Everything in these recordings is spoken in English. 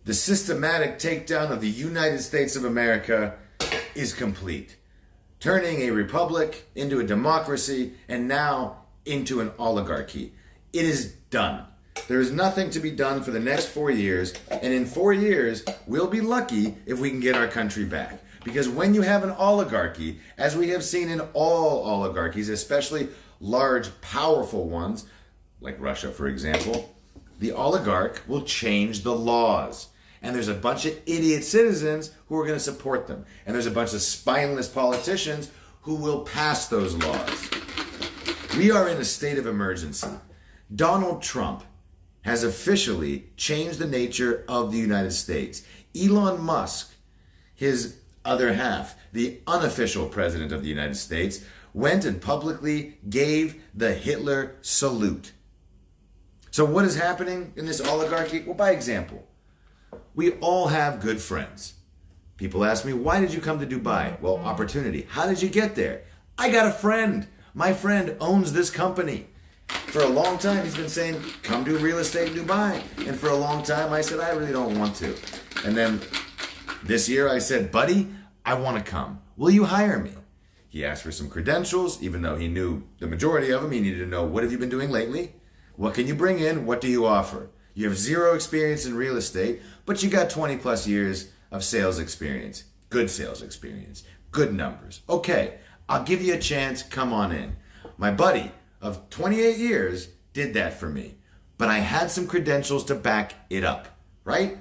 The systematic takedown of the United States of America is complete, turning a republic into a democracy and now into an oligarchy. It is done. There is nothing to be done for the next 4 years, and in 4 years, we'll be lucky if we can get our country back. Because when you have an oligarchy, as we have seen in all oligarchies, especially large, powerful ones, like Russia, for example, the oligarch will change the laws. And there's a bunch of idiot citizens who are going to support them. And there's a bunch of spineless politicians who will pass those laws. We are in a state of emergency. Donald Trump has officially changed the nature of the United States. Elon Musk, his other half, the unofficial president of the United States, went and publicly gave the Hitler salute. So what is happening in this oligarchy? Well, by example, we all have good friends. People ask me, why did you come to Dubai? Well, opportunity. How did you get there? I got a friend. My friend owns this company. For a long time, he's been saying, come do real estate in Dubai. And for a long time, I said, I really don't want to. And then this year, I said, buddy, I want to come. Will you hire me? He asked for some credentials, even though he knew the majority of them. He needed to know, what have you been doing lately? What can you bring in? What do you offer? You have zero experience in real estate, but you got 20 plus years of sales experience. Good sales experience. Good numbers. Okay, I'll give you a chance. Come on in. My buddy of 28 years did that for me, but I had some credentials to back it up, right?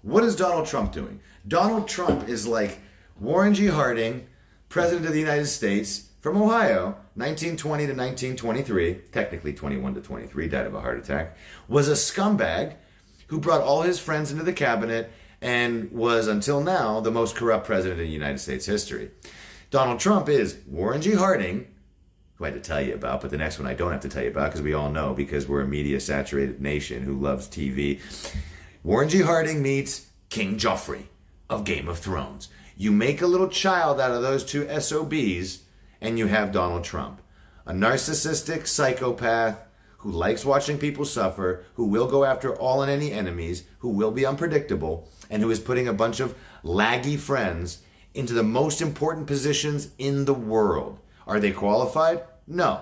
What is Donald Trump doing? Donald Trump is like Warren G. Harding, President of the United States, from Ohio, 1920 to 1923, technically 21 to 23, died of a heart attack, was a scumbag who brought all his friends into the cabinet and was, until now, the most corrupt president in United States history. Donald Trump is Warren G. Harding, who I had to tell you about, but the next one I don't have to tell you about because we all know, because we're a media-saturated nation who loves TV. Warren G. Harding meets King Joffrey of Game of Thrones. You make a little child out of those two SOBs, and you have Donald Trump, a narcissistic psychopath who likes watching people suffer, who will go after all and any enemies, who will be unpredictable, and who is putting a bunch of laggy friends into the most important positions in the world. Are they qualified? No.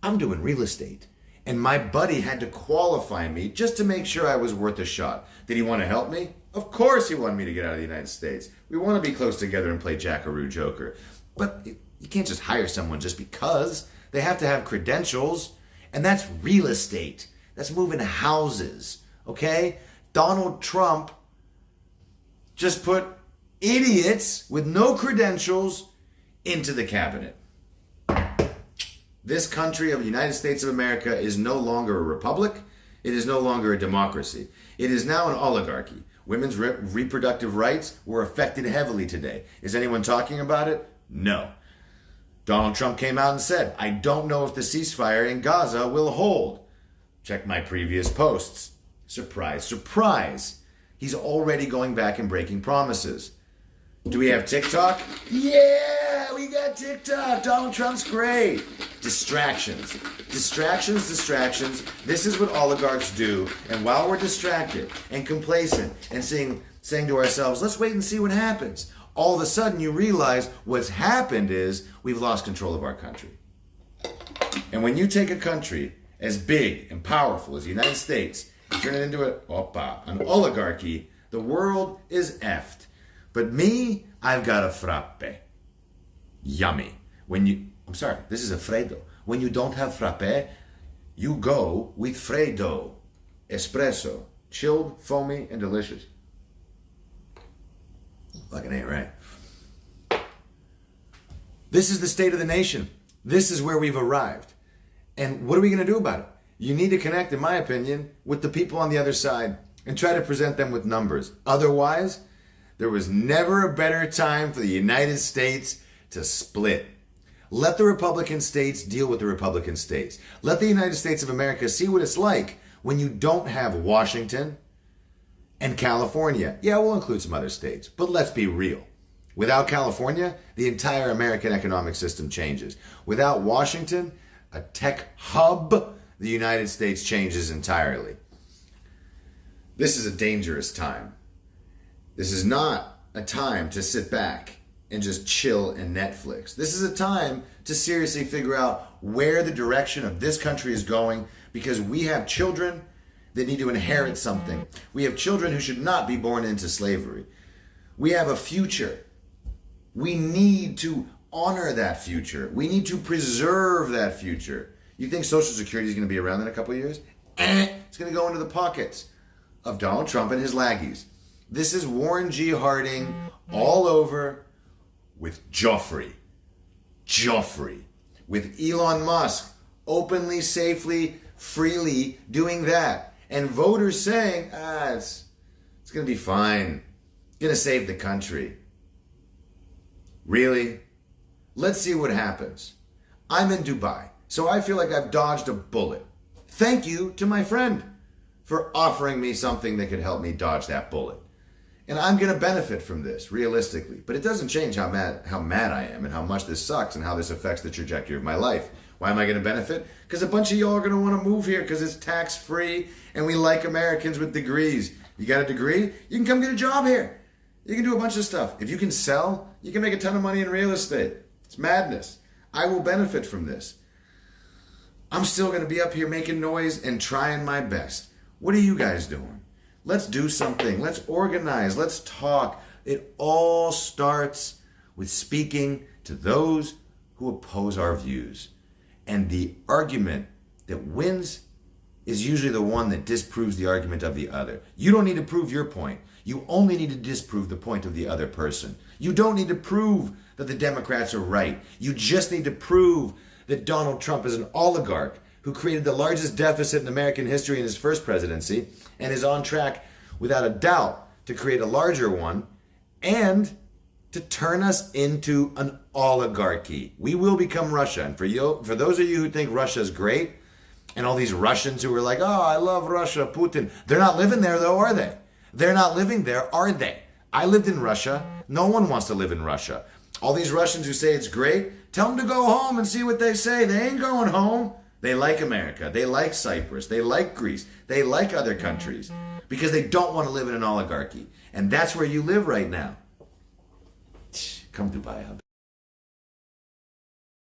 I'm doing real estate, and my buddy had to qualify me just to make sure I was worth a shot. Did he want to help me? Of course he wanted me to get out of the United States. We want to be close together and play Jackaroo Joker. But you can't just hire someone just because. They have to have credentials. And that's real estate. That's moving houses. Okay? Donald Trump just put idiots with no credentials into the cabinet. This country of the United States of America is no longer a republic. It is no longer a democracy. It is now an oligarchy. Women's reproductive rights were affected heavily today. Is anyone talking about it? No. Donald Trump came out and said, I don't know if the ceasefire in Gaza will hold. Check my previous posts. Surprise, surprise. He's already going back and breaking promises. Do we have TikTok? Yeah, we got TikTok. Donald Trump's great. Distractions. Distractions, distractions. This is what oligarchs do. And while we're distracted and complacent and saying to ourselves, let's wait and see what happens, all of a sudden you realize what's happened is we've lost control of our country. And when you take a country as big and powerful as the United States and turn it into an oligarchy, the world is effed. But me, I've got a frappe. Yummy. This is a Freddo. When you don't have frappe, you go with Freddo. Espresso. Chilled, foamy, and delicious. Fucking ain't right. This is the state of the nation. This is where we've arrived. And what are we going to do about it? You need to connect, in my opinion, with the people on the other side and try to present them with numbers. Otherwise, there was never a better time for the United States to split. Let the Republican states deal with the Republican states. Let the United States of America see what it's like when you don't have Washington and California. Yeah, we'll include some other states, but let's be real. Without California, the entire American economic system changes. Without Washington, a tech hub, the United States changes entirely. This is a dangerous time. This is not a time to sit back and just chill and Netflix. This is a time to seriously figure out where the direction of this country is going, because we have children that need to inherit something. We have children who should not be born into slavery. We have a future. We need to honor that future. We need to preserve that future. You think Social Security is going to be around in a couple of years? It's going to go into the pockets of Donald Trump and his laggies. This is Warren G. Harding all over with Joffrey. With Elon Musk openly, safely, freely doing that. And voters saying, it's going to be fine. It's going to save the country. Really? Let's see what happens. I'm in Dubai, so I feel like I've dodged a bullet. Thank you to my friend for offering me something that could help me dodge that bullet. And I'm going to benefit from this, realistically. But it doesn't change how mad I am and how much this sucks and how this affects the trajectory of my life. Why am I going to benefit? Because a bunch of y'all are going to want to move here because it's tax-free and we like Americans with degrees. You got a degree? You can come get a job here. You can do a bunch of stuff. If you can sell, you can make a ton of money in real estate. It's madness. I will benefit from this. I'm still going to be up here making noise and trying my best. What are you guys doing? Let's do something. Let's organize. Let's talk. It all starts with speaking to those who oppose our views. And the argument that wins is usually the one that disproves the argument of the other. You don't need to prove your point. You only need to disprove the point of the other person. You don't need to prove that the Democrats are right. You just need to prove that Donald Trump is an oligarch who created the largest deficit in American history in his first presidency and is on track, without a doubt, to create a larger one and to turn us into an oligarchy. We will become Russia. And for those of you who think Russia's great, and all these Russians who are like, oh, I love Russia, Putin, they're not living there though, are they? They're not living there, are they? I lived in Russia. No one wants to live in Russia. All these Russians who say it's great, tell them to go home and see what they say. They ain't going home. They like America. They like Cyprus. They like Greece. They like other countries because they don't want to live in an oligarchy. And that's where you live right now. Come Dubai,